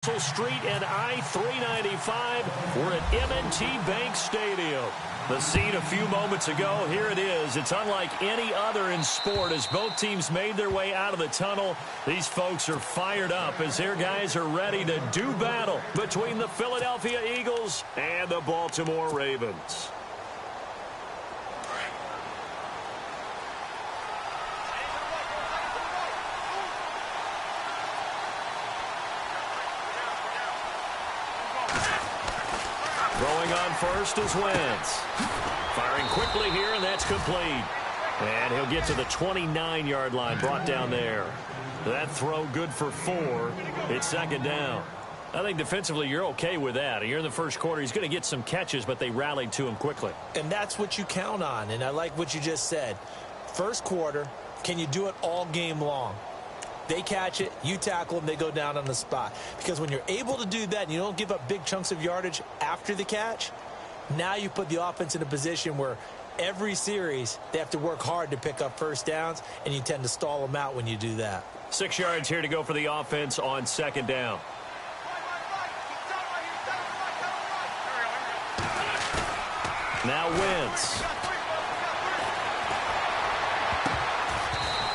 Street and I-395. We're at M&T Bank Stadium. The scene a few moments ago, here it is. It's unlike any other in sport as both teams made their way out of the tunnel. These folks are fired up as their guys are ready to do battle between the Philadelphia Eagles and the Baltimore Ravens. Throwing on first is Wentz. Firing quickly here, and that's complete. And he'll get to the 29-yard line, brought down there. That throw good for 4. It's second down. I think defensively you're okay with that. Here in the first quarter, he's going to get some catches, but they rallied to him quickly. And that's what you count on, and I like what you just said. First quarter, can you do it all game long? They catch it, you tackle them, they go down on the spot. Because when you're able to do that and you don't give up big chunks of yardage after the catch, now you put the offense in a position where every series they have to work hard to pick up first downs, and you tend to stall them out when you do that. 6 yards here to go for the offense on second down. Now Wentz.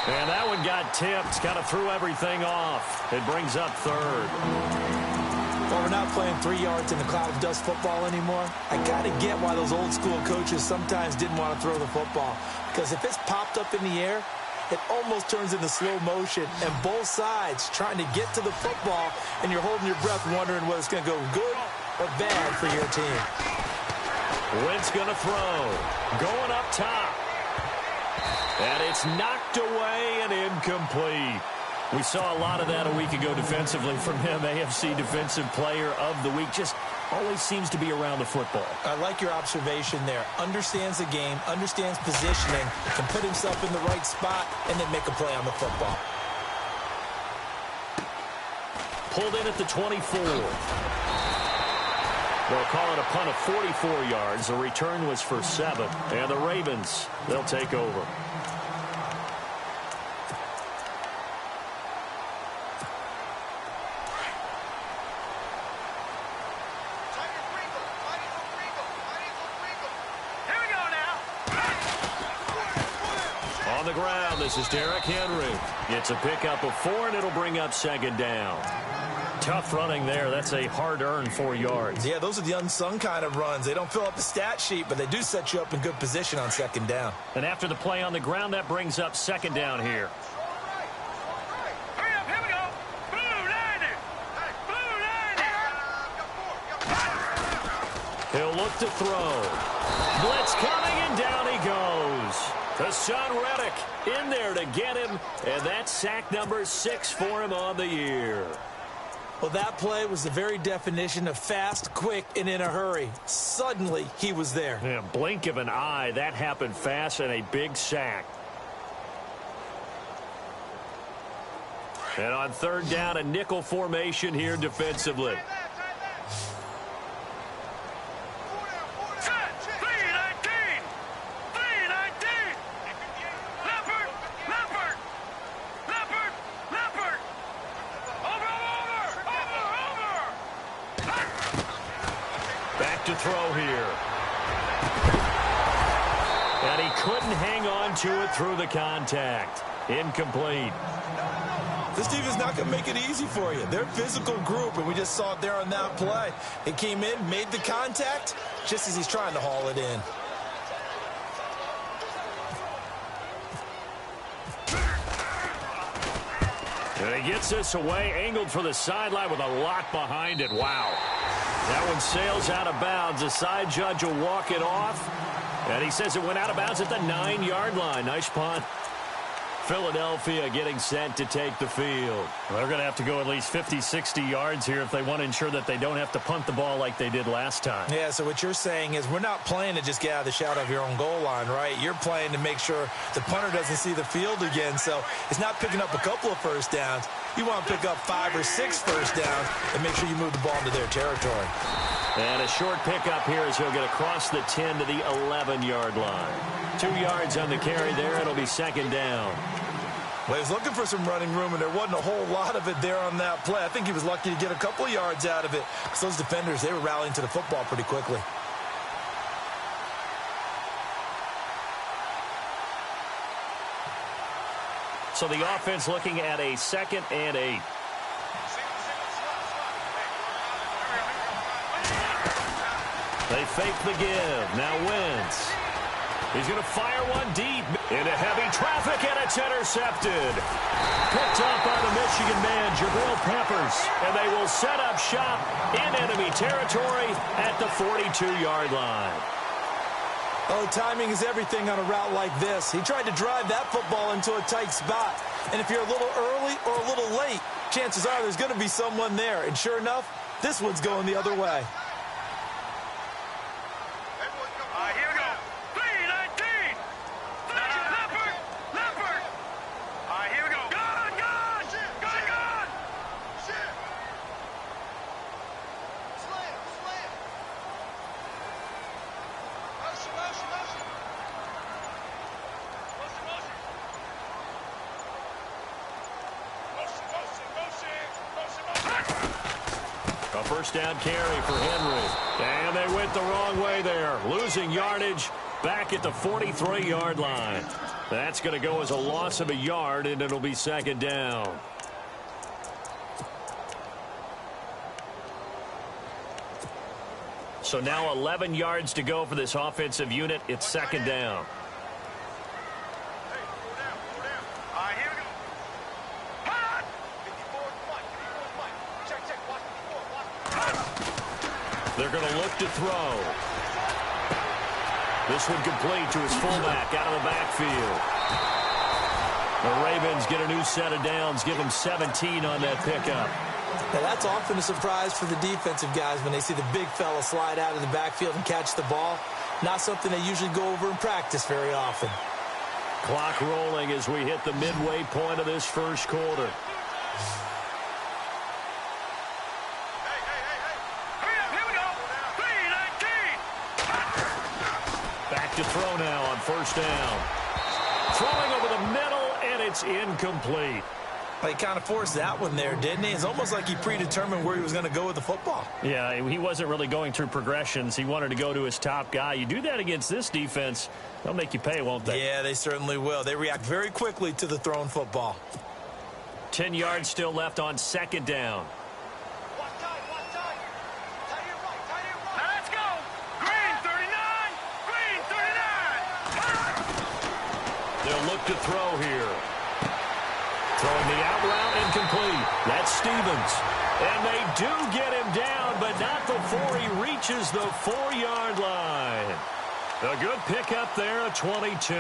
And that one got tipped, kind of threw everything off. It brings up third. Well, we're not playing 3 yards in the cloud of dust football anymore. I got to get why those old school coaches sometimes didn't want to throw the football. Because if it's popped up in the air, it almost turns into slow motion. And both sides trying to get to the football, and you're holding your breath wondering whether it's going to go good or bad for your team. Wentz going to throw. Going up top. And it's knocked away and incomplete. We saw a lot of that a week ago defensively from him. AFC Defensive Player of the Week. Just always seems to be around the football. I like your observation there. Understands the game, understands positioning, can put himself in the right spot, and then make a play on the football. Pulled in at the 24. They'll call it a punt of 44 yards. The return was for 7. And the Ravens, they'll take over. On the ground, this is Derrick Henry. It's a pickup of 4, and it'll bring up second down. Tough running there. That's a hard-earned 4 yards. Yeah, those are the unsung kind of runs. They don't fill up the stat sheet, but they do set you up in good position on second down. And after the play on the ground, that brings up second down here. Hurry up, here we go. Blue 90. Blue 90. He'll look to throw. Blitz coming, and down he goes. Hassan Reddick in there to get him, and that's sack number 6 for him on the year. Well, that play was the very definition of fast, quick, and in a hurry. Suddenly, he was there. Yeah, blink of an eye. That happened fast, and a big sack. And on third down, a nickel formation here defensively. To throw here. And he couldn't hang on to it through the contact. Incomplete. This team is not going to make it easy for you. They're a physical group, and we just saw it there on that play. It came in, made the contact, just as he's trying to haul it in. And he gets this away, angled for the sideline with a lot behind it. Wow. That one sails out of bounds. The side judge will walk it off. And he says it went out of bounds at the 9-yard line. Nice punt. Philadelphia getting set to take the field. Well, they're going to have to go at least 50, 60 yards here if they want to ensure that they don't have to punt the ball like they did last time. Yeah, so what you're saying is we're not playing to just get out of the shadow of your own goal line, right? You're playing to make sure the punter doesn't see the field again. So it's not picking up a couple of first downs. You want to pick up 5 or 6 first downs and make sure you move the ball into their territory. And a short pickup here as he'll get across the 10 to the 11-yard line. 2 yards on the carry there. It'll be second down. Well, he was looking for some running room, and there wasn't a whole lot of it there on that play. I think he was lucky to get a couple of yards out of it, because those defenders, they were rallying to the football pretty quickly. So the offense looking at a 2nd and 8. They fake the give. Now Wentz. He's going to fire one deep into heavy traffic, and it's intercepted. Picked up by the Michigan man, Jabril Peppers. And they will set up shop in enemy territory at the 42-yard line. Oh, timing is everything on a route like this. He tried to drive that football into a tight spot. And if you're a little early or a little late, chances are there's going to be someone there. And sure enough, this one's going the other way. Here we go. 3-19. Leopard. Leopard. Here we go. Gone. Gone. Gone. Gone. Slam. Slam. Motion. Motion. Motion. Motion. Motion. Motion. Motion. Motion. A first down carry for Henry. And they went the wrong way there. Losing yardage back at the 43-yard line. That's going to go as a loss of a yard, and it'll be 2nd down. So now 11 yards to go for this offensive unit. It's 2nd down. Here we go. Hot. 54. Check. Watch 54. They're going to look to throw. This one complete to his fullback out of the backfield. The Ravens get a new set of downs, give them 17 on that pickup. Now, that's often a surprise for the defensive guys when they see the big fella slide out of the backfield and catch the ball. Not something they usually go over in practice very often. Clock rolling as we hit the midway point of this first quarter. To throw now on first down. Throwing over the middle, and it's incomplete. He kind of forced that one there, didn't he? It's almost like he predetermined where he was going to go with the football. Yeah, he wasn't really going through progressions. He wanted to go to his top guy. You do that against this defense, they'll make you pay, won't they? Yeah, they certainly will. They react very quickly to the thrown football. 10 yards still left on 2nd down. They'll look to throw here. Throwing the out route, incomplete. That's Stevens. And they do get him down, but not before he reaches the 4-yard line. A good pickup there at 22.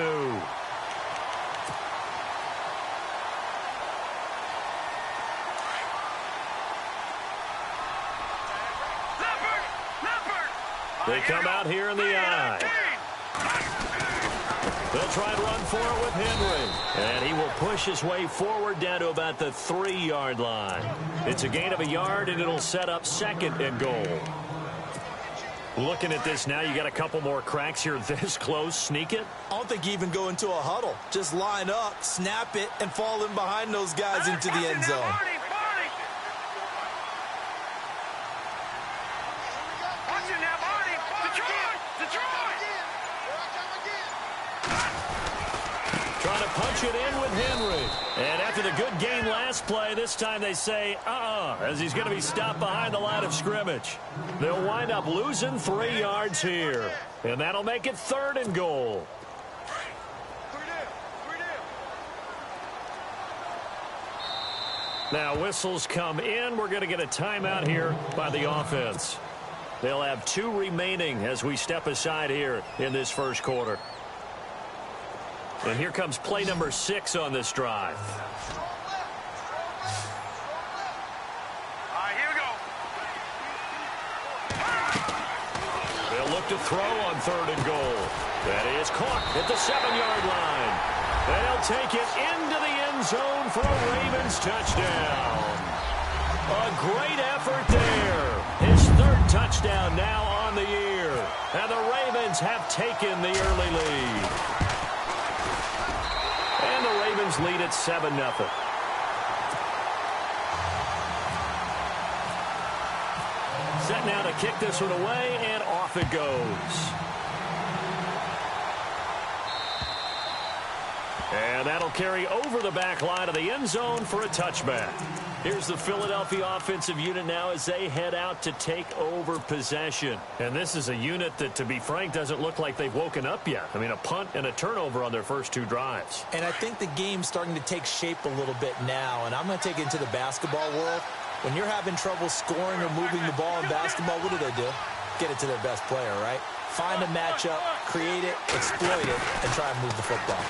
They come out here in the eye. They'll try and run for it with Henry. And he will push his way forward down to about the 3-yard line. It's a gain of a yard, and it'll set up 2nd and goal. Looking at this now, you got a couple more cracks here this close. Sneak it. I don't think you even go into a huddle. Just line up, snap it, and fall in behind those guys into the end zone. Trying to punch it in with Henry. And after the good gain last play, this time they say, as he's going to be stopped behind the line of scrimmage. They'll wind up losing 3 yards here. And that'll make it 3rd and goal. Now whistles come in. We're going to get a timeout here by the offense. They'll have 2 remaining as we step aside here in this first quarter. And here comes play number 6 on this drive. Here we go. They'll look to throw on 3rd and goal. That is caught at the 7-yard line. They'll take it into the end zone for a Ravens touchdown. A great effort there. His 3rd touchdown now on the year. And the Ravens have taken the early lead. Rams lead at 7-0. Set now to kick this one away, and off it goes. And that'll carry over the back line of the end zone for a touchback. Here's the Philadelphia offensive unit now as they head out to take over possession. And this is a unit that, to be frank, doesn't look like they've woken up yet. I mean, a punt and a turnover on their first 2 drives. And I think the game's starting to take shape a little bit now. And I'm going to take it into the basketball world. When you're having trouble scoring or moving the ball in basketball, what do? Get it to their best player, right? Find a matchup, create it, exploit it, and try and move the football.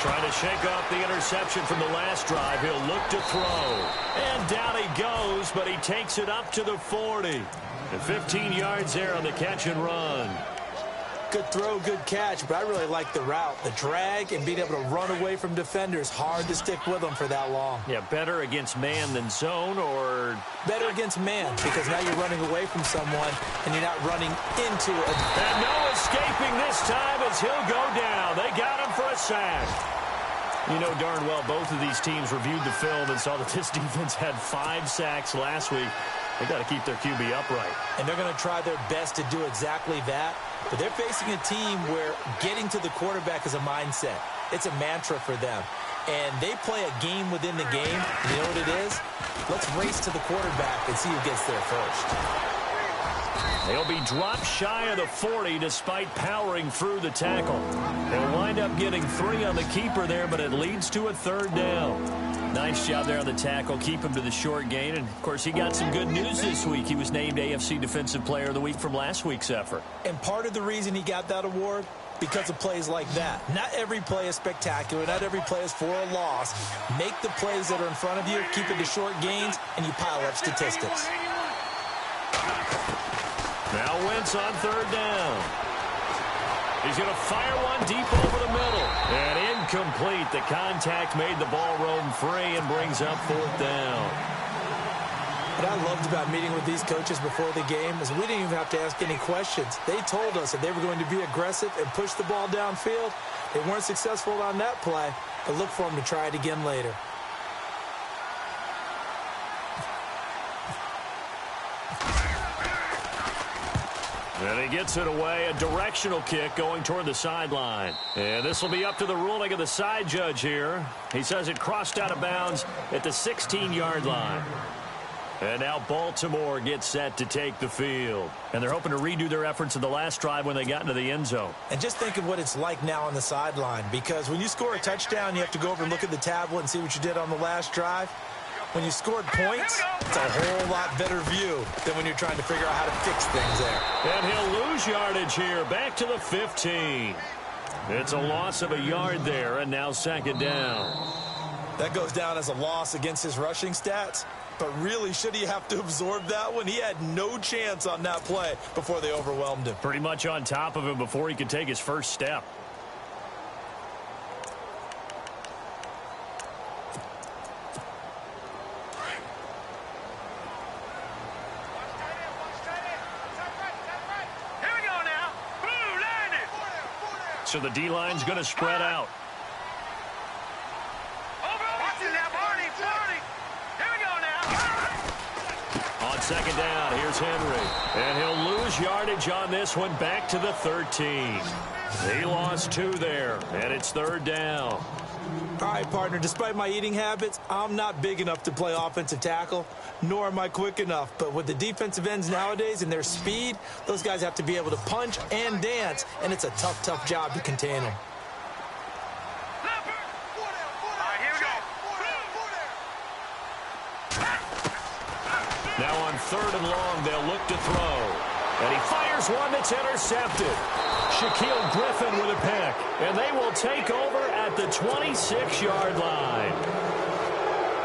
Trying to shake off the interception from the last drive. He'll look to throw. And down he goes, but he takes it up to the 40. And 15 yards there on the catch and run. Good throw, good catch, but I really like the route. The drag and being able to run away from defenders. Hard to stick with them for that long. Yeah, better against man than zone, or... Better against man, because now you're running away from someone and you're not running into it. And no escaping this time as he'll go down. They got him for a sack. You know darn well both of these teams reviewed the film and saw that this defense had 5 sacks last week. They got to keep their QB upright. And they're going to try their best to do exactly that. But they're facing a team where getting to the quarterback is a mindset. It's a mantra for them. And they play a game within the game. And you know what it is? Let's race to the quarterback and see who gets there first. They'll be dropped shy of the 40 despite powering through the tackle. They'll wind up getting 3 on the keeper there, but it leads to a 3rd down. Nice job there on the tackle. Keep him to the short gain. And, of course, he got some good news this week. He was named AFC Defensive Player of the Week from last week's effort. And part of the reason he got that award, because of plays like that. Not every play is spectacular. Not every play is for a loss. Make the plays that are in front of you, keep it to short gains, and you pile up statistics. Now Wentz on 3rd down. He's going to fire one deep over the middle. And incomplete. The contact made the ball roam free and brings up 4th down. What I loved about meeting with these coaches before the game is we didn't even have to ask any questions. They told us that they were going to be aggressive and push the ball downfield. They weren't successful on that play, but look for them to try it again later. And he gets it away, a directional kick going toward the sideline. And this will be up to the ruling of the side judge here. He says it crossed out of bounds at the 16-yard line. And now Baltimore gets set to take the field. And they're hoping to redo their efforts in the last drive when they got into the end zone. And just think of what it's like now on the sideline, because when you score a touchdown, you have to go over and look at the tablet and see what you did on the last drive. When you scored points, it's a whole lot better view than when you're trying to figure out how to fix things there. And he'll lose yardage here, back to the 15. It's a loss of a yard there, and now 2nd down. That goes down as a loss against his rushing stats. But really, should he have to absorb that one? He had no chance on that play before they overwhelmed him. Pretty much on top of him before he could take his first step. So the D-line's going to spread out. On 2nd down, here's Henry. And he'll lose yardage on this one, back to the 13. He lost 2 there, and it's 3rd down. All right, partner, despite my eating habits, I'm not big enough to play offensive tackle, nor am I quick enough. But with the defensive ends nowadays and their speed, those guys have to be able to punch and dance, and it's a tough, tough job to contain them. Now on 3rd and long, they'll look to throw. And he fires one that's intercepted. Shaquille Griffin with a pick. And they will take over at the 26-yard line.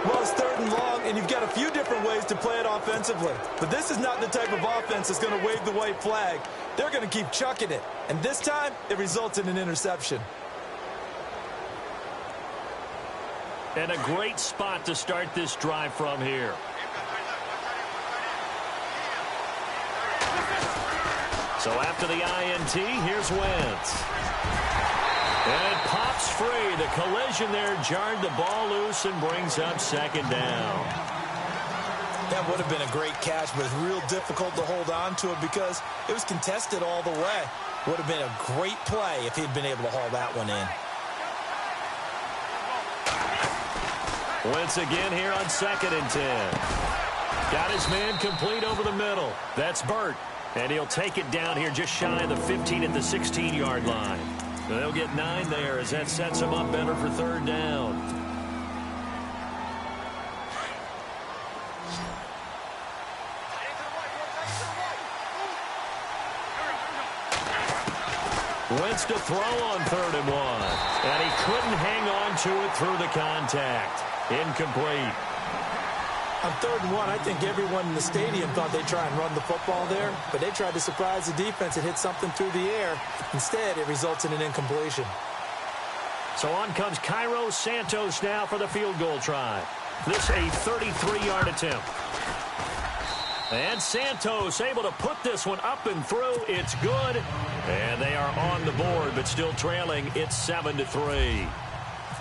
Well, it's 3rd and long, and you've got a few different ways to play it offensively. But this is not the type of offense that's going to wave the white flag. They're going to keep chucking it. And this time, it results in an interception. And a great spot to start this drive from here. So after the INT, here's Wentz. And it pops free. The collision there jarred the ball loose and brings up second down. That would have been a great catch, but it's real difficult to hold on to it because it was contested all the way. Would have been a great play if he'd been able to haul that one in. Wentz again here on 2nd and 10. Got his man complete over the middle. That's Burt. And he'll take it down here just shy of the 15 at the 16-yard line. They'll get 9 there as that sets him up better for 3rd down. Wentz to throw on 3rd and 1. And he couldn't hang on to it through the contact. Incomplete. On 3rd and 1, I think everyone in the stadium thought they'd try and run the football there, but they tried to surprise the defense and hit something through the air. Instead, it results in an incompletion. So on comes Cairo Santos now for the field goal try. This a 33-yard attempt. And Santos able to put this one up and through. It's good. And they are on the board, but still trailing. It's 7-3.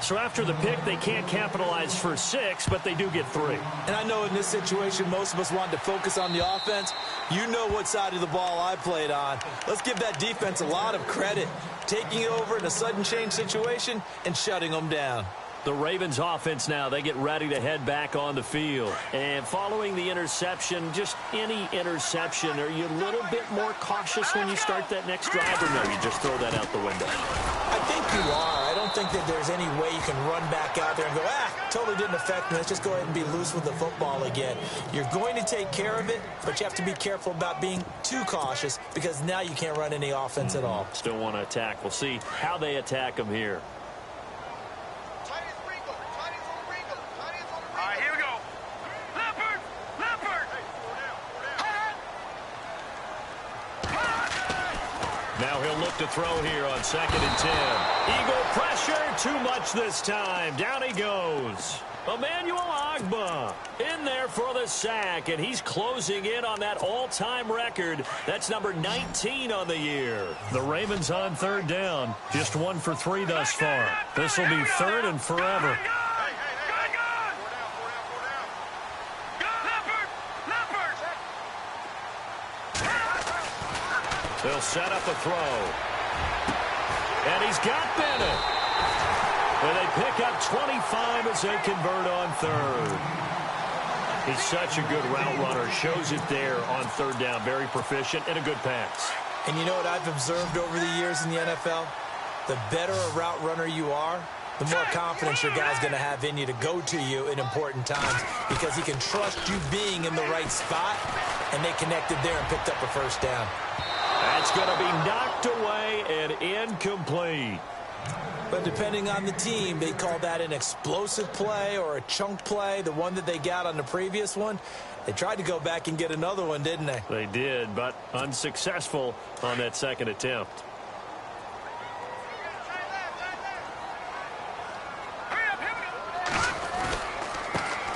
So after the pick, they can't capitalize for 6, but they do get 3. And I know in this situation, most of us wanted to focus on the offense. You know what side of the ball I played on. Let's give that defense a lot of credit. Taking it over in a sudden change situation and shutting them down. The Ravens offense now, they get ready to head back on the field. And following the interception, just any interception, are you a little bit more cautious when you start that next drive, or no, you just throw that out the window? I think you are. I don't think that there's any way you can run back out there and go, totally didn't affect me. Let's just go ahead and be loose with the football again. You're going to take care of it, but you have to be careful about being too cautious because now you can't run any offense at all. Still want to attack. We'll see how they attack them here. Now he'll look to throw here on 2nd and 10. Eagle pressure, too much this time. Down he goes. Emmanuel Ogbah in there for the sack, and he's closing in on that all-time record. That's number 19 on the year. The Ravens on 3rd down. Just 1 for 3 thus far. This will be 3rd and forever. They'll set up a throw. And he's got Bennett. And they pick up 25 as they convert on 3rd. He's such a good route runner. Shows it there on 3rd down. Very proficient and a good pass. And you know what I've observed over the years in the NFL? The better a route runner you are, the more confidence your guy's going to have in you to go to you in important times because he can trust you being in the right spot, and they connected there and picked up a 1st down. That's going to be knocked away and incomplete. But depending on the team, they call that an explosive play or a chunk play. The one that they got on the previous one, they tried to go back and get another one, didn't they? They did, but unsuccessful on that 2nd attempt.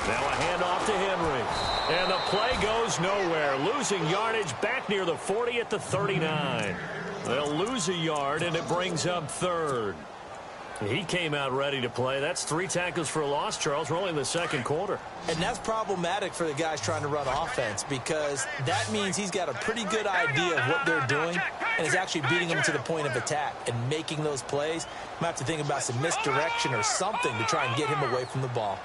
Now a handoff to Henry. And the play goes nowhere. Losing yardage back near the 40 at the 39. They'll lose a yard, and it brings up 3rd. He came out ready to play. That's 3 tackles for a loss, Charles. We're only in the 2nd quarter. And that's problematic for the guys trying to run offense because that means he's got a pretty good idea of what they're doing and is actually beating them to the point of attack and making those plays. Might have to think about some misdirection or something to try and get him away from the ball.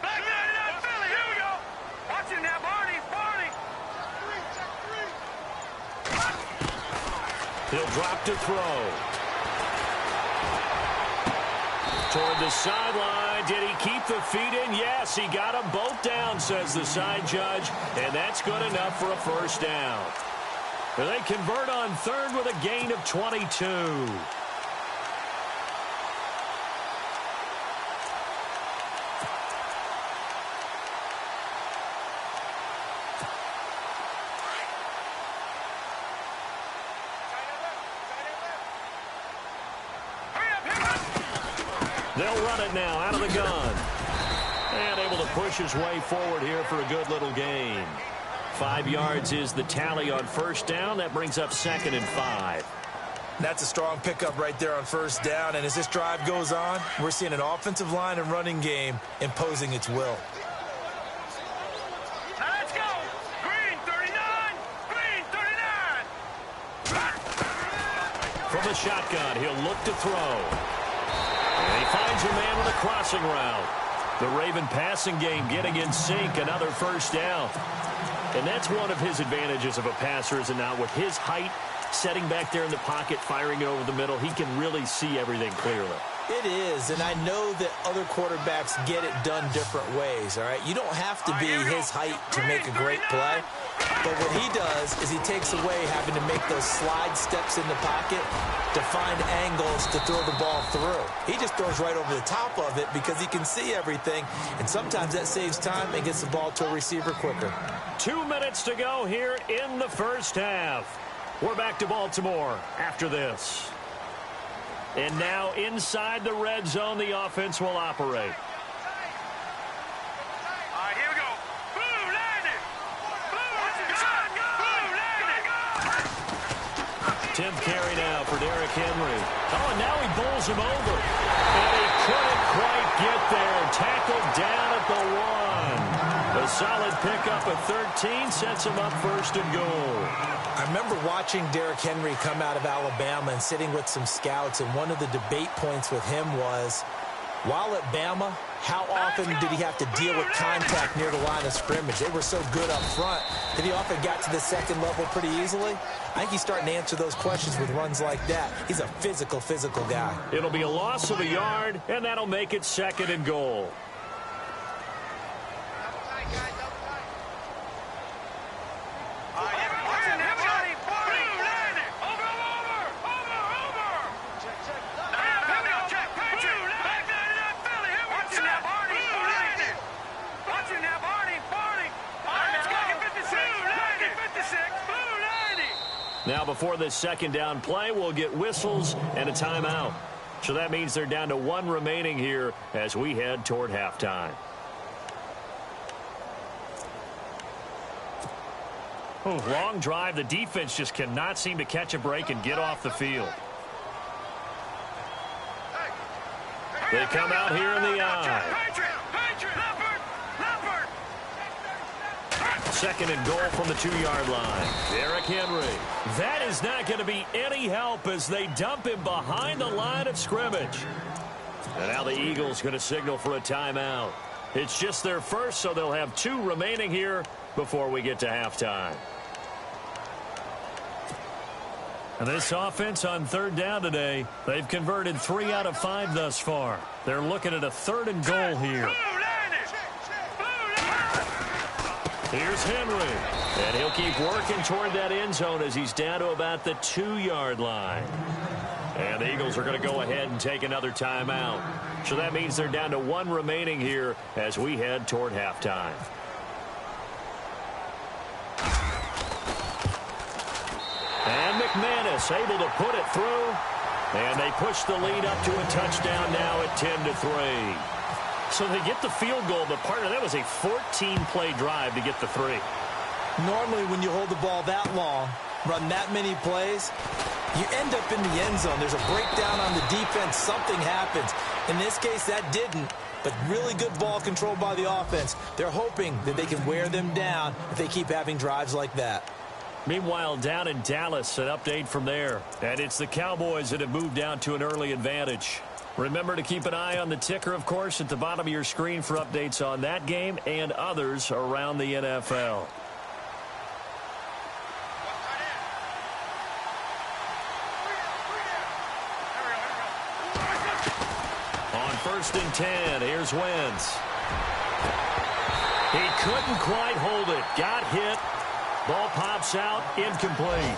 He'll drop to throw. Toward the sideline. Did he keep the feet in? Yes, he got them both down, says the side judge. And that's good enough for a 1st down. They convert on 3rd with a gain of 22. They'll run it now out of the gun. And able to push his way forward here for a good little gain. 5 yards is the tally on first down. That brings up 2nd and 5. That's a strong pickup right there on first down. And as this drive goes on, we're seeing an offensive line and running game imposing its will. Now let's go. Green 39. Green 39. From the shotgun, he'll look to throw. And he finds a man with a crossing route. The Raven passing game getting in sync. Another first down. And that's one of his advantages of a passer, is it not? With his height, setting back there in the pocket, firing it over the middle, he can really see everything clearly. It is, and I know that other quarterbacks get it done different ways, all right? You don't have to be his height to make a great play, but what he does is he takes away having to make those slide steps in the pocket to find angles to throw the ball through. He just throws right over the top of it because he can see everything, and sometimes that saves time and gets the ball to a receiver quicker. 2 minutes to go here in the first half. We're back to Baltimore after this. And now inside the red zone, the offense will operate. All right, here we go. Blue landing. Blue 10th carry now for Derrick Henry. Oh, and now he bowls him over. And he couldn't quite get there. Tackled down at the 1. A solid pickup at 13 sets him up 1st and goal. I remember watching Derrick Henry come out of Alabama and sitting with some scouts, and one of the debate points with him was, while at Bama, how often did he have to deal with contact near the line of scrimmage? They were so good up front that he often got to the second level pretty easily. I think he's starting to answer those questions with runs like that. He's a physical guy. It'll be a loss of a yard, and that'll make it 2nd and goal. Now before this 2nd down play, we'll get whistles and a timeout. So that means they're down to 1 remaining here as we head toward halftime. Oh, long drive. The defense just cannot seem to catch a break and get off the field. They come out here in the eye. 2nd and goal from the 2-yard line. Derrick Henry. That is not going to be any help as they dump him behind the line of scrimmage. And now the Eagles going to signal for a timeout. It's just their first, so they'll have 2 remaining here before we get to halftime. And this offense on 3rd down today, they've converted 3 out of 5 thus far. They're looking at a 3rd and goal here. Here's Henry, and he'll keep working toward that end zone as he's down to about the 2-yard line. And the Eagles are going to go ahead and take another timeout. So that means they're down to 1 remaining here as we head toward halftime. And McManus able to put it through. And they push the lead up to a touchdown now at 10-3. So they get the field goal, but partner, that was a 14-play drive to get the 3. Normally when you hold the ball that long, run that many plays, you end up in the end zone. There's a breakdown on the defense. Something happens. In this case, that didn't, but really good ball control by the offense. They're hoping that they can wear them down if they keep having drives like that. Meanwhile, down in Dallas, an update from there. And it's the Cowboys that have moved down to an early advantage. Remember to keep an eye on the ticker, of course, at the bottom of your screen for updates on that game and others around the NFL. On 1st and 10, here's Wentz. He couldn't quite hold it. Got hit. Ball pops out, incomplete.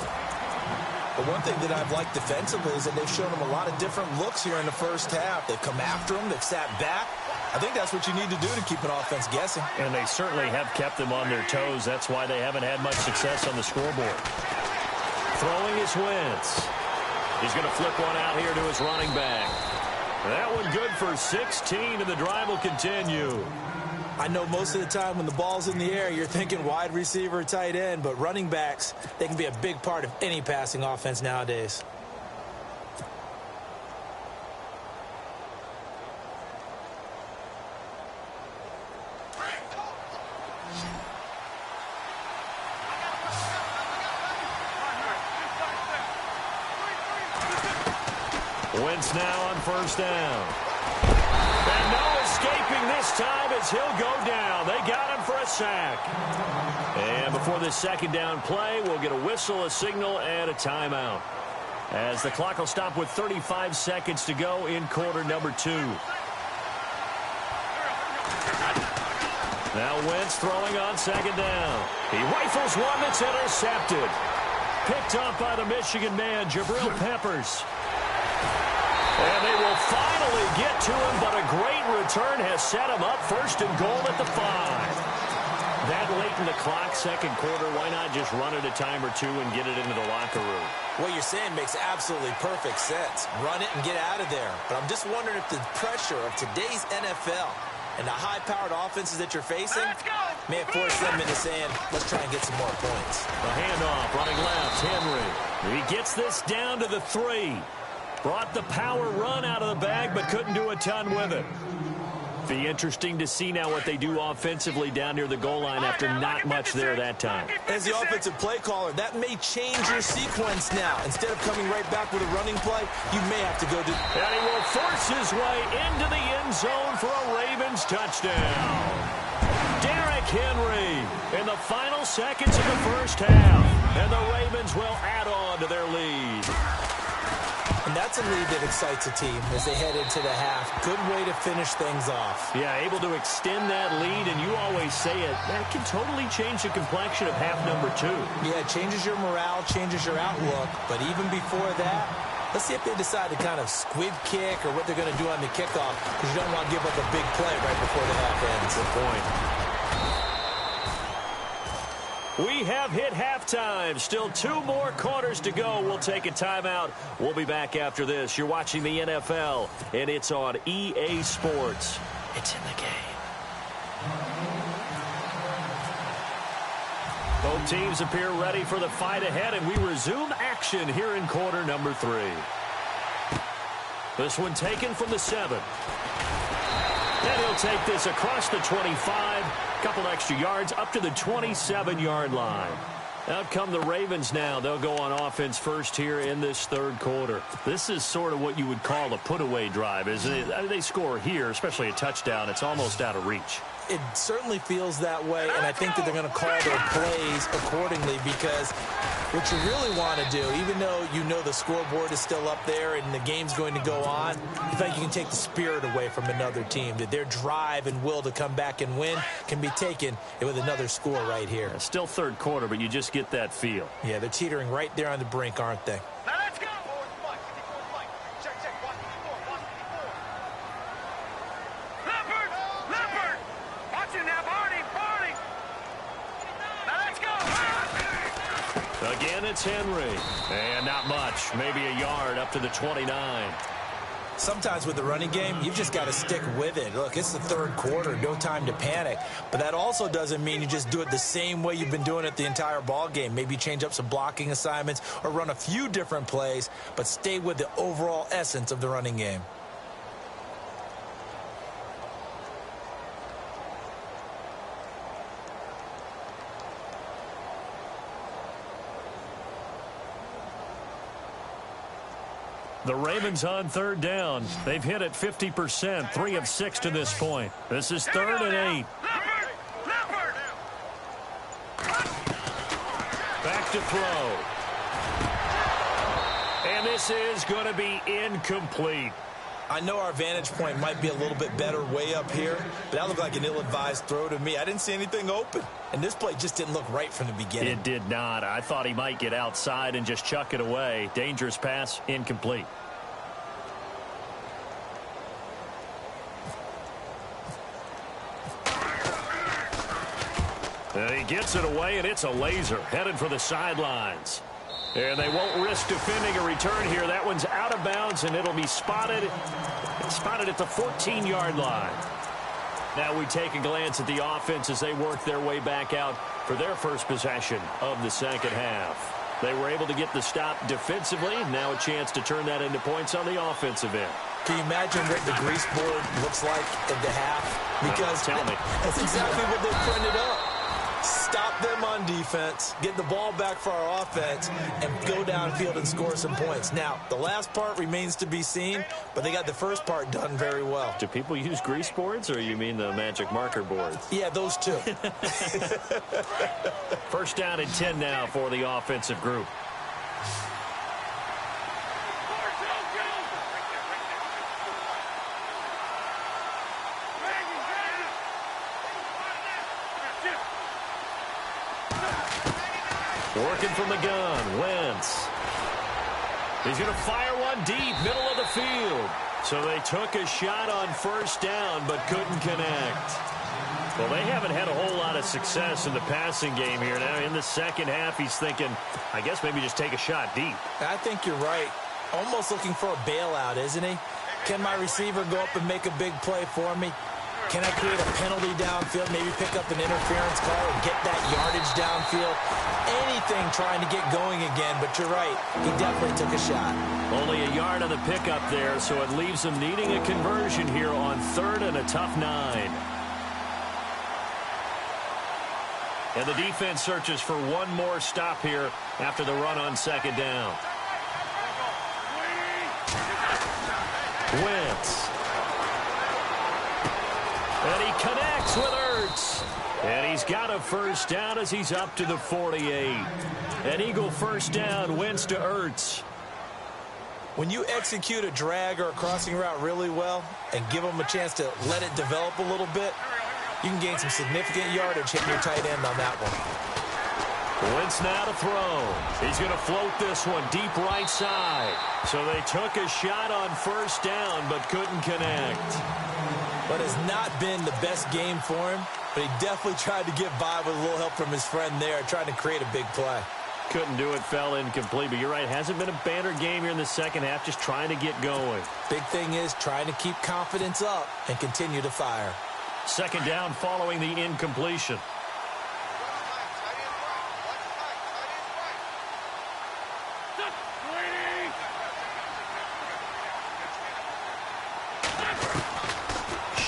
But one thing that I've liked defensively is that they've shown him a lot of different looks here in the first half. They've come after him. They've sat back. I think that's what you need to do to keep an offense guessing. And they certainly have kept them on their toes. That's why they haven't had much success on the scoreboard. Throwing is Wentz. He's going to flip one out here to his running back. That one good for 16, and the drive will continue. I know most of the time when the ball's in the air, you're thinking wide receiver, tight end, but running backs, they can be a big part of any passing offense nowadays. Wentz now on first down. And no escaping this time as he'll go down. They got him for a sack. And before this second down play, we'll get a whistle, a signal, and a timeout, as the clock will stop with 35 seconds to go in quarter number 2. Now Wentz throwing on second down. He rifles one that's intercepted. Picked up by the Michigan man, Jabril Peppers. And they will finally get to him, but a great return has set him up first and goal at the 5. That late in the clock, second quarter, why not just run it a time or two and get it into the locker room? What you're saying makes absolutely perfect sense. Run it and get out of there. But I'm just wondering if the pressure of today's NFL and the high-powered offenses that you're facing may have forced them into saying, let's try and get some more points. The handoff, running left, Henry. He gets this down to the 3. Brought the power run out of the bag, but couldn't do a ton with it. Be interesting to see now what they do offensively down near the goal line after not much there that time. As the offensive play caller, that may change your sequence now. Instead of coming right back with a running play, you may have to go to... And he will force his way into the end zone for a Ravens touchdown. Derrick Henry in the final seconds of the first half. And the Ravens will add on to their lead. And that's a lead that excites a team as they head into the half. Good way to finish things off. Yeah, able to extend that lead, and you always say it, that can totally change the complexion of half number 2. Yeah, it changes your morale, changes your outlook. But even before that, let's see if they decide to kind of squib kick or what they're going to do on the kickoff, because you don't want to give up a big play right before the half ends. Good point. We have hit halftime. Still 2 more quarters to go. We'll take a timeout. We'll be back after this. You're watching the NFL, and it's on EA Sports. It's in the game. Both teams appear ready for the fight ahead, and we resume action here in quarter number 3. This one taken from the 7. And he'll take this across the 25. Couple extra yards up to the 27-yard line. Out come the Ravens now. They'll go on offense first here in this third quarter. This is sort of what you would call a put-away drive, isn't it? They score here, especially a touchdown. It's almost out of reach. It certainly feels that way, and I think that they're going to call their plays accordingly, because what you really want to do, even though you know the scoreboard is still up there and the game's going to go on, you think you can take the spirit away from another team, that their drive and will to come back and win can be taken with another score right here. Still third quarter, but you just get that feel. Yeah, they're teetering right there on the brink, aren't they? Now let's go. Check. Leopard. Watch him now, Barney. Now let's go. Again, it's Henry. And not much. Maybe a yard up to the 29. Sometimes with the running game, you've just got to stick with it. Look, it's the third quarter, no time to panic. But that also doesn't mean you just do it the same way you've been doing it the entire ball game. Maybe change up some blocking assignments or run a few different plays, but stay with the overall essence of the running game. The Ravens on third down. They've hit it 50%, 3 of 6 to this point. This is 3rd and 8. Leopard. Back to throw. And this is going to be incomplete. I know our vantage point might be a little bit better way up here, but that looked like an ill-advised throw to me. I didn't see anything open, and this play just didn't look right from the beginning. It did not. I thought he might get outside and just chuck it away. Dangerous pass, incomplete. And he gets it away, and it's a laser headed for the sidelines. And they won't risk defending a return here. That one's out of bounds, and it'll be spotted at the 14-yard line. Now we take a glance at the offense as they work their way back out for their first possession of the second half. They were able to get the stop defensively. Now a chance to turn that into points on the offensive end. Can you imagine what the grease board looks like at the half? Because tell me. That's exactly what they printed up. Stop them on defense, get the ball back for our offense, and go downfield and score some points. Now, the last part remains to be seen, but they got the first part done very well. Do people use grease boards, or you mean the magic marker boards? Yeah, those two. First down and 10 now for the offensive group. Working from the gun, Wentz. He's going to fire one deep, middle of the field. So they took a shot on first down, but couldn't connect. Well, they haven't had a whole lot of success in the passing game here. Now, in the second half, he's thinking, I guess maybe just take a shot deep. I think you're right. Almost looking for a bailout, isn't he? Can my receiver go up and make a big play for me? Can I create a penalty downfield, maybe pick up an interference call and get that yardage downfield? Anything trying to get going again, but you're right. He definitely took a shot. Only a yard on the pickup there, so it leaves him needing a conversion here on 3rd and a tough 9. And the defense searches for one more stop here after the run on 2nd down. Wentz. And he connects with Ertz. And he's got a first down as he's up to the 48. An Eagle first down, Wentz to Ertz. When you execute a drag or a crossing route really well and give them a chance to let it develop a little bit, you can gain some significant yardage hitting your tight end on that one. Wentz now to throw. He's going to float this one deep right side. So they took a shot on first down but couldn't connect. But has not been the best game for him, but he definitely tried to get by with a little help from his friend there, trying to create a big play. Couldn't do it, fell incomplete, but you're right, hasn't been a banner game here in the second half, just trying to get going. Big thing is trying to keep confidence up and continue to fire. 2nd down following the incompletion.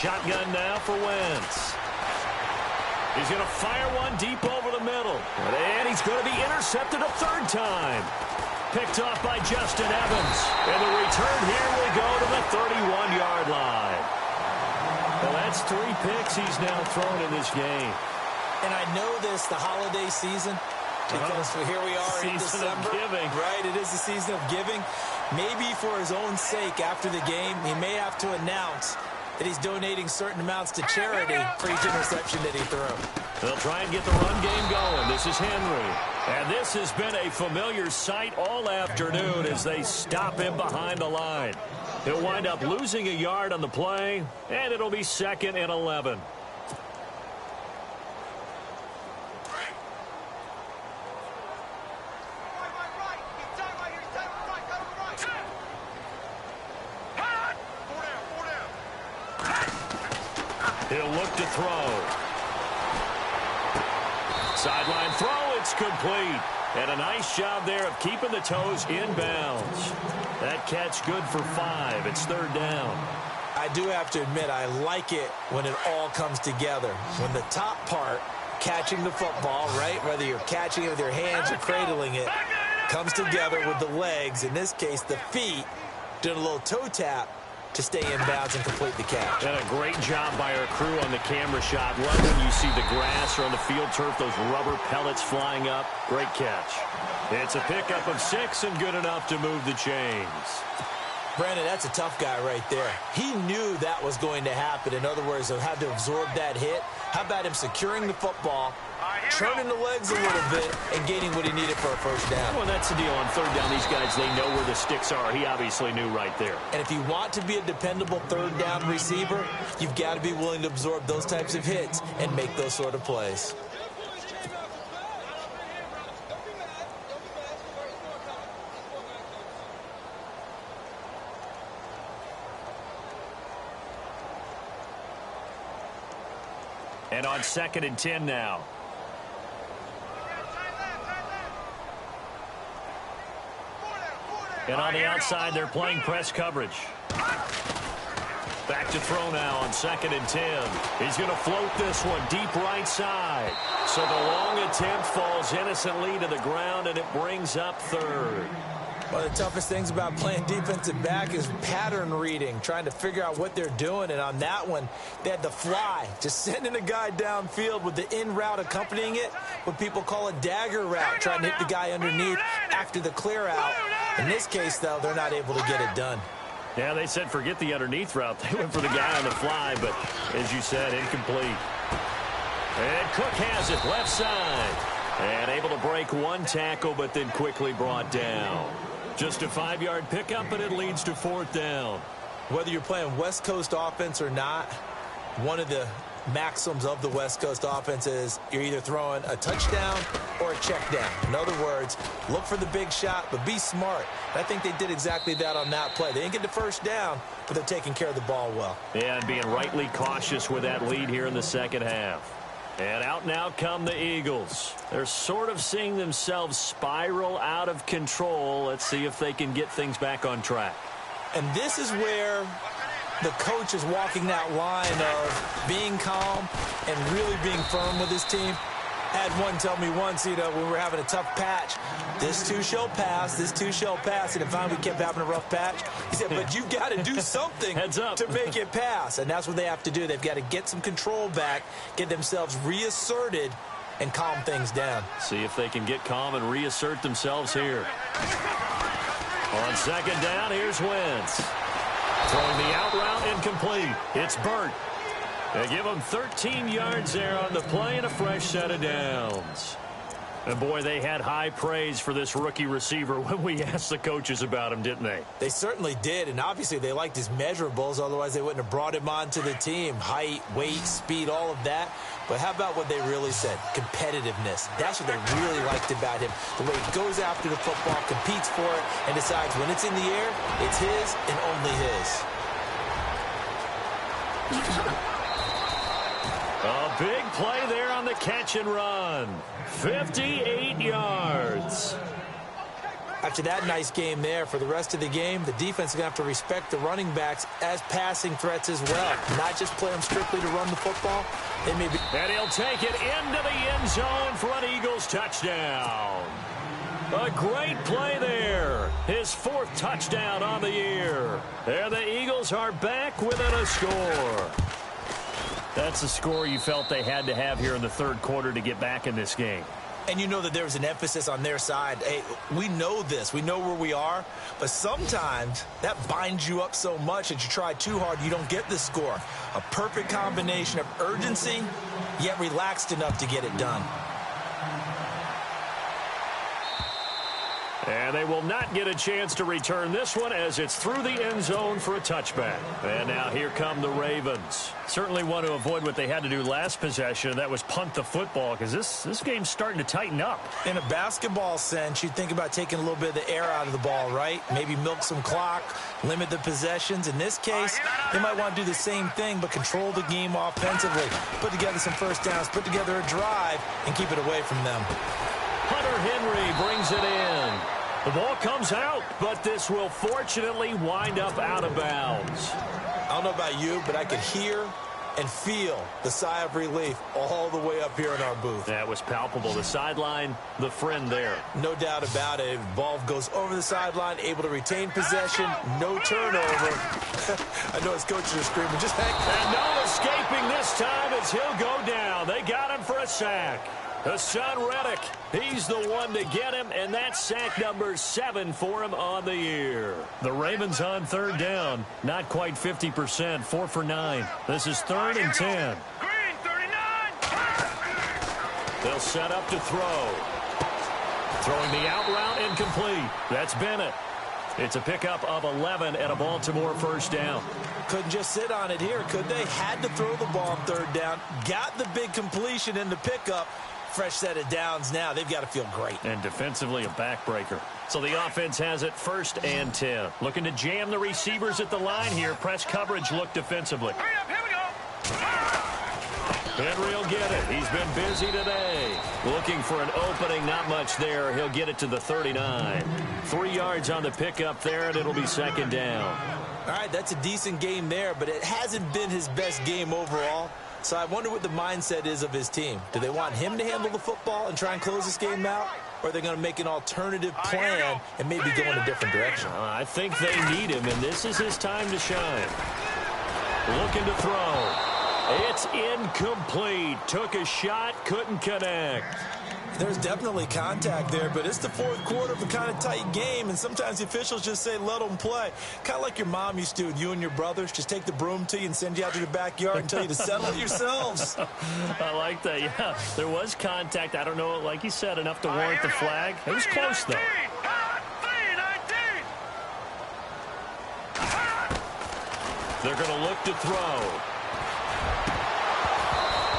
Shotgun now for Wentz. He's going to fire one deep over the middle. And he's going to be intercepted a 3rd time. Picked off by Justin Evans. And the return here will go to the 31-yard line. Well, that's 3 picks he's now thrown in this game. And I know this, the holiday season, because here we are in December. Season of giving. Right, it is the season of giving. Maybe for his own sake after the game, he may have to announce that he's donating certain amounts to charity for each interception that he threw. They'll try and get the run game going. This is Henry. And this has been a familiar sight all afternoon as they stop him behind the line. He'll wind up losing a yard on the play, and it'll be 2nd and 11. He'll look to throw. Sideline throw, it's complete. And a nice job there of keeping the toes in bounds. That catch good for 5. It's 3rd down. I do have to admit, I like it when it all comes together. When the top part, catching the football, right, whether you're catching it with your hands or cradling it, comes together with the legs, in this case the feet, doing a little toe tap to stay in bounds and complete the catch. And a great job by our crew on the camera shot. Love when you see the grass or on the field turf, those rubber pellets flying up. Great catch. It's a pickup of 6 and good enough to move the chains. Brandon, that's a tough guy right there. He knew that was going to happen. In other words, he'll have to absorb that hit. How about him securing the football, turning the legs a little bit, and gaining what he needed for a first down? Well, that's the deal. On 3rd down, these guys, they know where the sticks are. He obviously knew right there. And if you want to be a dependable 3rd down receiver, you've got to be willing to absorb those types of hits and make those sort of plays. And on 2nd and 10 now. And on the outside, they're playing press coverage. Back to throw now on 2nd and 10. He's going to float this one deep right side. So the long attempt falls innocently to the ground, and it brings up 3rd. One of the toughest things about playing defensive back is pattern reading, trying to figure out what they're doing. And on that one, they had the fly, just sending a guy downfield with the in route accompanying it, what people call a dagger route, trying to hit the guy underneath after the clear out. In this case, though, they're not able to get it done. Yeah, they said forget the underneath route. They went for the guy on the fly, but as you said, incomplete. And Cook has it left side. And able to break one tackle, but then quickly brought down. Just a 5-yard pickup, and it leads to 4th down. Whether you're playing West Coast offense or not, one of the maxims of the West Coast offense is you're either throwing a touchdown or a check down. In other words, look for the big shot, but be smart. And I think they did exactly that on that play. They didn't get the first down, but they're taking care of the ball well. Yeah, and being rightly cautious with that lead here in the second half. And out now come the Eagles. They're sort of seeing themselves spiral out of control. Let's see if they can get things back on track. And this is where the coach is walking that line of being calm and really being firm with his team. Had one tell me once, when we were having a tough patch, this too shall pass, this too shall pass. And finally we kept having a rough patch. He said, but you've got to do something to make it pass. And that's what they have to do. They've got to get some control back, get themselves reasserted, and calm things down. See if they can get calm and reassert themselves here. On 2nd down, here's Wentz. Throwing the out route incomplete. It's Burt. They give him 13 yards there on the play and a fresh set of downs. And, boy, they had high praise for this rookie receiver when we asked the coaches about him, didn't they? They certainly did, and obviously they liked his measurables. Otherwise, they wouldn't have brought him onto the team. Height, weight, speed, all of that. But how about what they really said? Competitiveness. That's what they really liked about him. The way he goes after the football, competes for it, and decides when it's in the air, it's his and only his. A big play there on the catch and run. 58 yards. After that nice game there, for the rest of the game, the defense is going to have to respect the running backs as passing threats as well. Not just play them strictly to run the football. They may be. And he'll take it into the end zone for an Eagles touchdown. A great play there. His 4th touchdown on the year. There the Eagles are back within a score. That's a score you felt they had to have here in the 3rd quarter to get back in this game. And you know that there was an emphasis on their side. Hey, we know this. We know where we are. But sometimes that binds you up so much that you try too hard, you don't get the score. A perfect combination of urgency, yet relaxed enough to get it done. And they will not get a chance to return this one as it's through the end zone for a touchback. And now here come the Ravens. Certainly want to avoid what they had to do last possession, and that was punt the football, because this game's starting to tighten up. In a basketball sense, you'd think about taking a little bit of the air out of the ball, right? Maybe milk some clock, limit the possessions. In this case, they might want to do the same thing, but control the game offensively. Put together some first downs, put together a drive, and keep it away from them. Hunter Henry brings it in. The ball comes out, but this will fortunately wind up out of bounds. I don't know about you, but I could hear and feel the sigh of relief all the way up here in our booth. That was palpable. The sideline, the friend there. No doubt about it. Ball goes over the sideline, able to retain possession, no turnover. I know his coaches are screaming, just hang. And no escaping this time as he'll go down. They got him for a sack. Hassan Reddick, he's the one to get him, and that's sack number 7 for him on the year. The Ravens on 3rd down, not quite 50%, 4 for 9. This is 3rd and 10. Green 39. They'll set up to throw. Throwing the out route incomplete. That's Bennett. It's a pickup of 11 and a Baltimore first down. Couldn't just sit on it here, could they? Had to throw the ball on 3rd down. Got the big completion in the pickup. Fresh set of downs now. They've got to feel great. And defensively, a backbreaker. So the offense has it 1st and 10. Looking to jam the receivers at the line here. Press coverage look defensively. Hurry up, here we go. Henry will get it. He's been busy today. Looking for an opening, not much there. He'll get it to the 39. 3 yards on the pickup there, and it'll be second down. All right, that's a decent game there, but it hasn't been his best game overall. So I wonder what the mindset is of his team. Do they want him to handle the football and try and close this game out? Or are they going to make an alternative plan and maybe go in a different direction? I think they need him, and this is his time to shine. Looking to throw. It's incomplete. Took a shot, couldn't connect. There's definitely contact there, but it's the fourth quarter of a kind of tight game, and sometimes the officials just say, let them play. Kind of like your mom used to with you and your brothers. Just take the broom to you and send you out to the backyard and tell you to settle it yourselves. I like that, yeah. There was contact. I don't know, like you said, enough to warrant the flag. It was close, though. They're going to look to throw.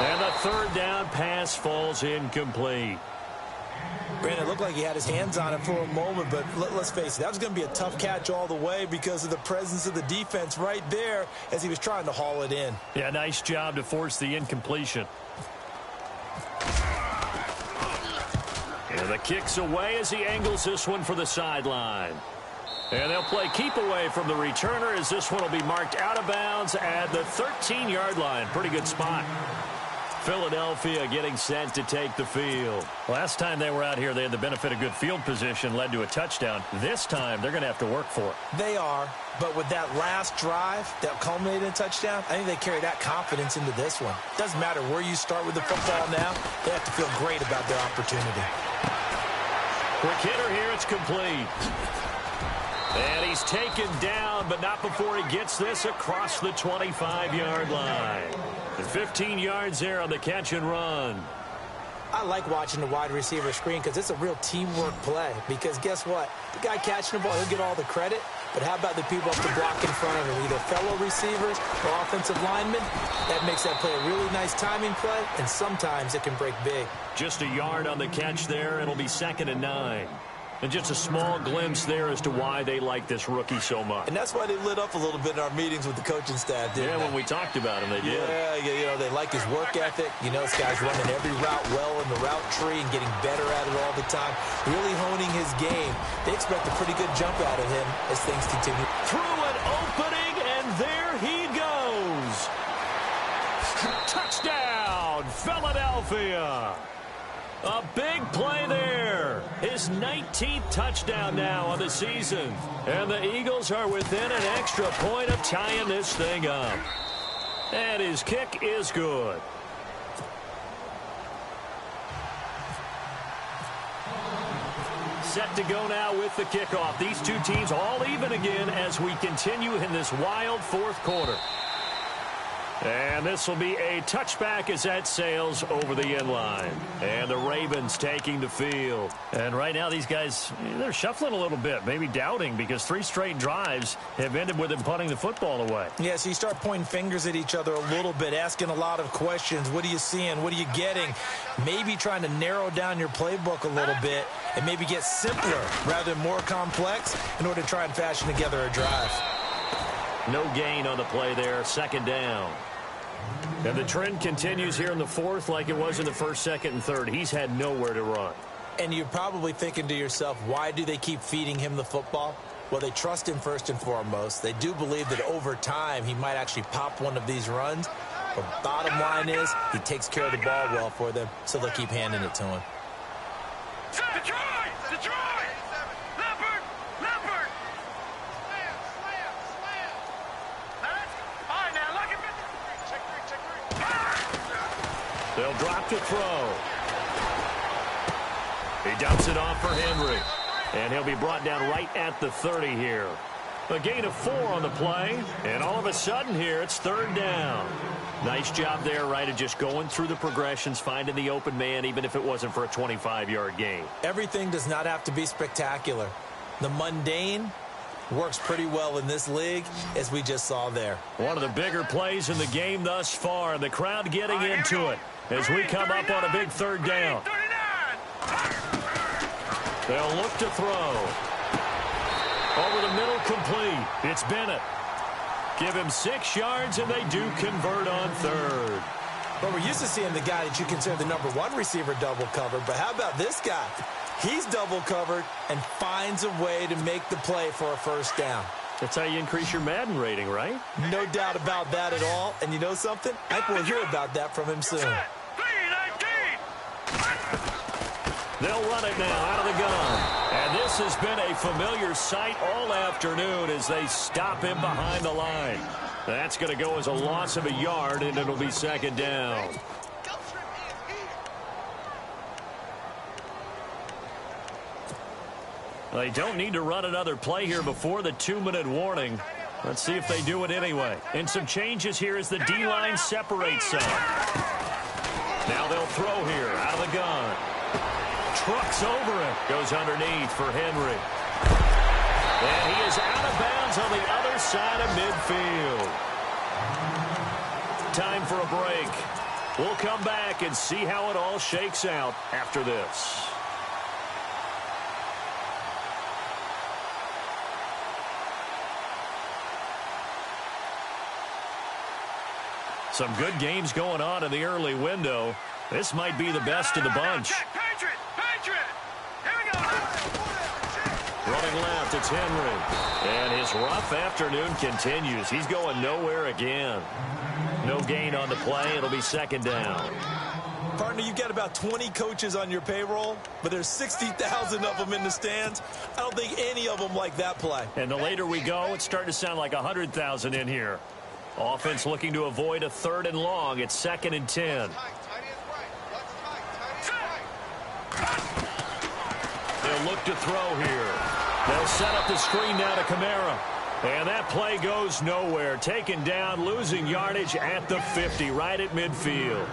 And the third down pass falls incomplete. Brandon, it looked like he had his hands on it for a moment, but let's face it, that was going to be a tough catch all the way because of the presence of the defense right there as he was trying to haul it in. Yeah, nice job to force the incompletion. And the kick's away as he angles this one for the sideline. And they'll play keep away from the returner as this one will be marked out of bounds at the 13-yard line. Pretty good spot. Philadelphia getting set to take the field. Last time they were out here, they had the benefit of good field position, led to a touchdown. This time, they're going to have to work for it. They are, but with that last drive that culminated in a touchdown, I think they carry that confidence into this one. Doesn't matter where you start with the football now, they have to feel great about their opportunity. Quick hitter here, it's complete. And he's taken down, but not before he gets this across the 25-yard line. And 15 yards there on the catch and run. I like watching the wide receiver screen because it's a real teamwork play. Because guess what? The guy catching the ball, he'll get all the credit. But how about the people up the block in front of him, either fellow receivers or offensive linemen? That makes that play a really nice timing play, and sometimes it can break big. Just a yard on the catch there. It'll be 2nd and 9. And just a small glimpse there as to why they like this rookie so much. And that's why they lit up a little bit in our meetings with the coaching staff, didn't they? Yeah, when we talked about him, they did. Yeah, you know, they like his work ethic. You know, this guy's running every route well in the route tree and getting better at it all the time, really honing his game. They expect a pretty good jump out of him as things continue. Through an opening, and there he goes. Touchdown, Philadelphia. A big play there. His 19th touchdown now on the season. And the Eagles are within an extra point of tying this thing up. And his kick is good. Set to go now with the kickoff. These two teams all even again as we continue in this wild fourth quarter. And this will be a touchback as that sails over the end line. And the Ravens taking the field. And right now these guys, they're shuffling a little bit, maybe doubting because 3 straight drives have ended with them punting the football away. Yeah, so you start pointing fingers at each other a little bit, asking a lot of questions. What are you seeing? What are you getting? Maybe trying to narrow down your playbook a little bit and maybe get simpler rather than more complex in order to try and fashion together a drive. No gain on the play there, 2nd down. And the trend continues here in the fourth like it was in the first, 2nd, and 3rd. He's had nowhere to run. And you're probably thinking to yourself, why do they keep feeding him the football? Well, they trust him first and foremost. They do believe that over time he might actually pop one of these runs. But bottom line is he takes care of the ball well for them, so they'll keep handing it to him. Detroit! Detroit! Leopard! Leopard! All right, now, look at me. Check three. They'll drop to throw. He dumps it off for Henry. And he'll be brought down right at the 30 here. A gain of 4 on the play. And all of a sudden here, it's 3rd down. Nice job there, right, of just going through the progressions, finding the open man, even if it wasn't for a 25-yard gain. Everything does not have to be spectacular. The mundane works pretty well in this league, as we just saw there. One of the bigger plays in the game thus far. The crowd getting into it as we come up on a big 3rd down. They'll look to throw. Over the middle, complete. It's Bennett. Give him 6 yards, and they do convert on 3rd. Well, we're used to seeing the guy that you consider the #1 receiver double covered, but how about this guy? He's double covered and finds a way to make the play for a first down. That's how you increase your Madden rating, right? No doubt about that at all. And you know something? I think we'll hear about that from him soon. They'll run it now out of the gun. And this has been a familiar sight all afternoon as they stop him behind the line. That's going to go as a loss of a yard, and it'll be second down. They don't need to run another play here before the 2-minute warning. Let's see if they do it anyway. And some changes here as the D-line separates some. Now they'll throw here out of the gun. Trucks over him. Goes underneath for Henry. And he is out of bounds on the other side of midfield. Time for a break. We'll come back and see how it all shakes out after this. Some good games going on in the early window. This might be the best of the bunch. Running left, it's Henry. And his rough afternoon continues. He's going nowhere again. No gain on the play. It'll be second down. Partner, you've got about 20 coaches on your payroll, but there's 60,000 of them in the stands. I don't think any of them like that play. And the later we go, it's starting to sound like 100,000 in here. Offense looking to avoid a 3rd and long. It's 2nd and 10. They'll look to throw here. They'll set up the screen now to Kamara. And that play goes nowhere. Taken down, losing yardage at the 50, right at midfield.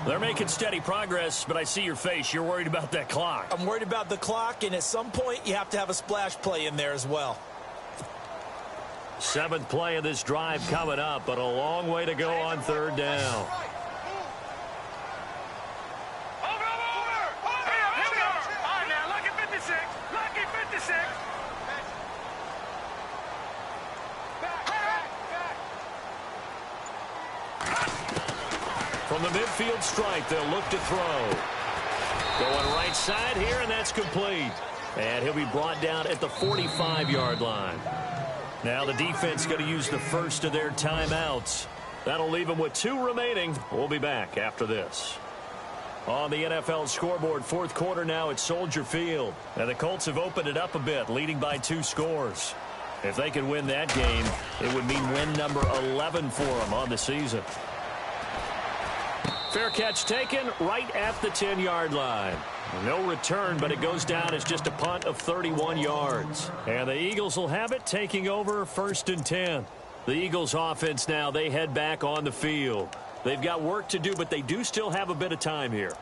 They're making steady progress, but I see your face. You're worried about that clock. I'm worried about the clock, and at some point, you have to have a splash play in there as well. 7th play of this drive coming up, but a long way to go on 3rd down. From the midfield strike, they'll look to throw. Going right side here, and that's complete. And he'll be brought down at the 45-yard line. Now the defense going to use the first of their timeouts. That'll leave them with 2 remaining. We'll be back after this. On the NFL scoreboard, 4th quarter now at Soldier Field. And the Colts have opened it up a bit, leading by 2 scores. If they could win that game, it would mean win number 11 for them on the season. Fair catch taken right at the 10-yard line. No return, but it goes down as just a punt of 31 yards. And the Eagles will have it, taking over 1st and 10. The Eagles offense now, they head back on the field. They've got work to do, but they do still have a bit of time here.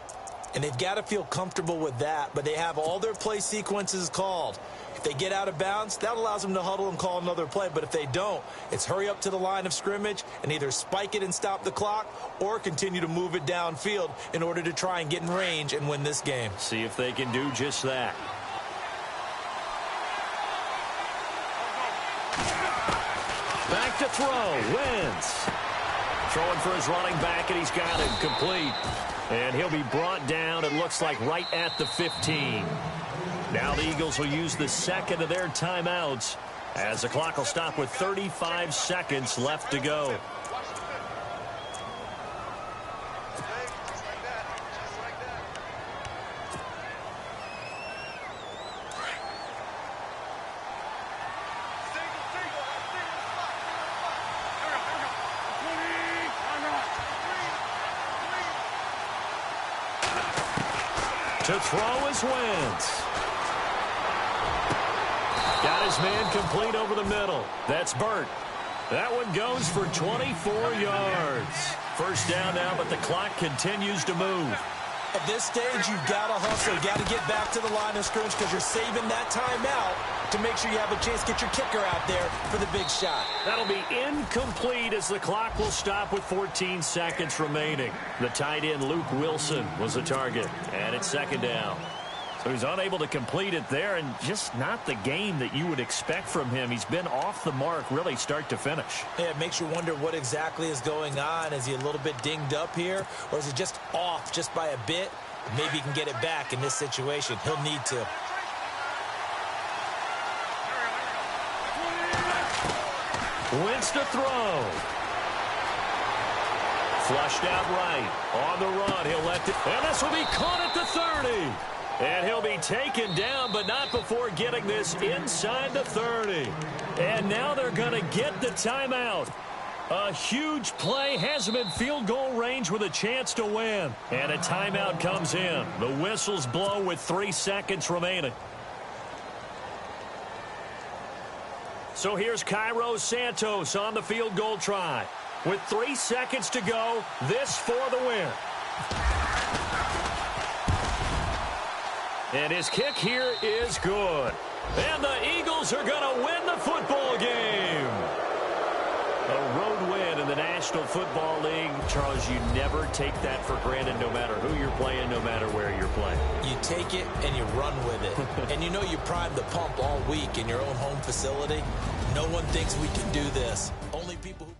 And they've got to feel comfortable with that, but they have all their play sequences called. If they get out of bounds, that allows them to huddle and call another play. But if they don't, it's hurry up to the line of scrimmage and either spike it and stop the clock or continue to move it downfield in order to try and get in range and win this game. See if they can do just that. Back to throw. Wentz. Throwing for his running back, and he's got it complete. And he'll be brought down, it looks like, right at the 15. Now the Eagles will use the 2nd of their timeouts as the clock will stop with 35 seconds left to go. To throw is Wentz. Got his man complete over the middle. That's Burt. That one goes for 24 yards. First down now, but the clock continues to move. At this stage, you've got to hustle. You've got to get back to the line of scrimmage because you're saving that timeout to make sure you have a chance to get your kicker out there for the big shot. That'll be incomplete as the clock will stop with 14 seconds remaining. The tight end, Luke Wilson, was the target, and it's 2nd down. So he's unable to complete it there, and just not the game that you would expect from him. He's been off the mark really start to finish. Yeah, it makes you wonder what exactly is going on. Is he a little bit dinged up here, or is he just off just by a bit? Maybe he can get it back in this situation. He'll need to. Wins to throw. Flushed out right. On the run, he'll let it. And this will be caught at the 30. And he'll be taken down, but not before getting this inside the 30. And now they're going to get the timeout. A huge play has him in field goal range with a chance to win. And a timeout comes in. The whistles blow with 3 seconds remaining. So here's Cairo Santos on the field goal try. With 3 seconds to go, this for the win. And his kick here is good. And the Eagles are going to win the football game. A road win in the National Football League. Charles, you never take that for granted no matter who you're playing, no matter where you're playing. You take it and you run with it. And you know you primed the pump all week in your own home facility. No one thinks we can do this. Only people who...